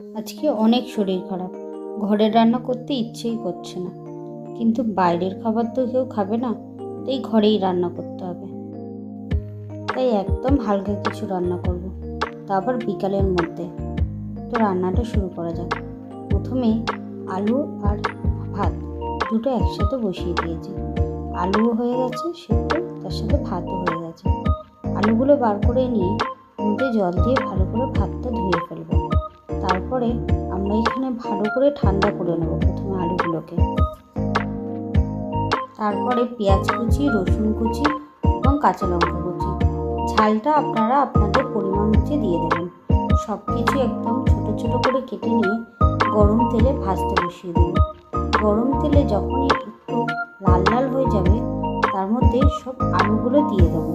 আজকে অনেক শরীর খারাপ, ঘরের রান্না করতে ইচ্ছেই করছে না, কিন্তু বাইরের খাবার তো কেউ খাবে না, তাই ঘরেই রান্না করতে হবে। তাই একদম হালকা কিছু রান্না করব, তারপর বিকালের মধ্যে। তো রান্নাটা শুরু করা যাক। প্রথমে আলু আর ভাত দুটো একসাথে বসিয়ে দিয়েছি। আলুও হয়ে গেছে সেদ্ধ, তার সাথে ভাতও হয়ে গেছে। আলুগুলো বার করে নিয়ে মধ্যে জল দিয়ে ভালো করে ভাতটা ধুয়ে ফেলবো। তারপরে আমরা এখানে ভালো করে ঠান্ডা করে নেব প্রথমে আলুগুলোকে। তারপরে পেঁয়াজ কুচি, রসুন কুচি এবং কাঁচা লঙ্কা কুচি। ঝালটা আপনারা আপনাদের পরিমাণ বুঝে দিয়ে দেবেন। সব কিছু একদম ছোট ছোট করে কেটে নিয়ে গরম তেলে ভাজতে বসিয়ে দেবেন। গরম তেলে যখনই একটু লাল লাল হয়ে যাবে, তার মধ্যে সব আলুগুলো দিয়ে দেবো।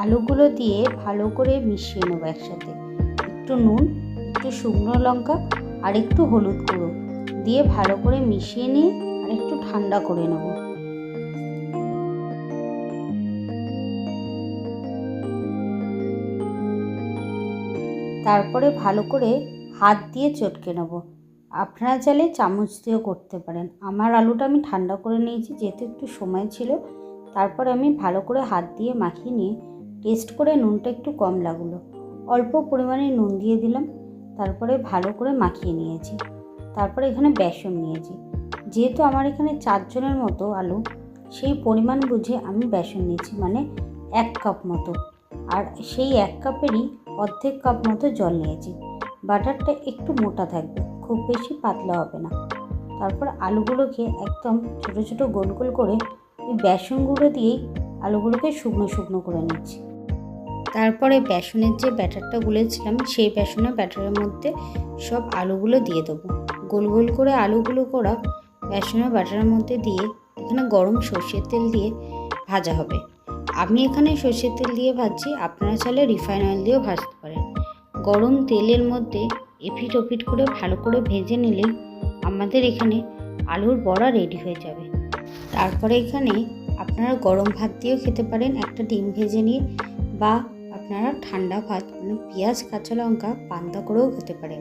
আলুগুলো দিয়ে ভালো করে মিশিয়ে নেবো একসাথে। একটু নুন, একটু শুকনো লঙ্কা আর একটু হলুদ গুঁড়ো দিয়ে ভালো করে মিশিয়ে নিয়ে আর একটু ঠান্ডা করে নেব। তারপরে ভালো করে হাত দিয়ে চটকে নেব। আপনারা চাইলে চামচ দিয়েও করতে পারেন। আমার আলুটা আমি ঠান্ডা করে নিয়েছি যেহেতু একটু সময় ছিল। তারপরে আমি ভালো করে হাত দিয়ে মাখিয়ে নিয়ে টেস্ট করে নুনটা একটু কম লাগলো, অল্প পরিমাণে নুন দিয়ে দিলাম। তারপরে ভালো করে মাখিয়ে নিয়েছি। তারপরে এখানে বেসন নিয়েছি। যেহেতু আমার এখানে 4 জনের মতো আলু, সেই পরিমাণ বুঝে আমি বেসন নিয়েছি, মানে 1 কাপ মতো। আর সেই 1 কাপেরই অর্ধেক কাপ মতো জল নিয়েছি। বাটারটা একটু মোটা থাকবে, খুব বেশি পাতলা হবে না। তারপর আলুগুলোকে একদম ছোট ছোট গোল গোল করে ওই বেসন গুঁড়ো দিয়েই আলুগুলোকে শুকনো শুকনো করে নিচ্ছি। তারপরে বেসনের যে ব্যাটারটা গুলেছিলাম, সেই বেসনের ব্যাটারের মধ্যে সব আলুগুলো দিয়ে দেবো। গোল গোল করে আলুগুলো করা বেসনের ব্যাটারের মধ্যে দিয়ে এখানে গরম সর্ষের তেল দিয়ে ভাজা হবে। আমি এখানে সর্ষের তেল দিয়ে ভাজছি, আপনারা চাইলে রিফাইন অয়েল দিয়েও ভাজতে পারেন। গরম তেলের মধ্যে এপিট ওপিট করে ভালো করে ভেজে নিলেই আমাদের এখানে আলুর বড়া রেডি হয়ে যাবে। তারপরে এখানে আপনারা গরম ভাত দিয়েও খেতে পারেন একটা ডিম ভেজে নিয়ে, বা আপনারা ঠান্ডা ভাত মানে পেঁয়াজ কাঁচা লঙ্কা পান্তা করেও খেতে পারেন।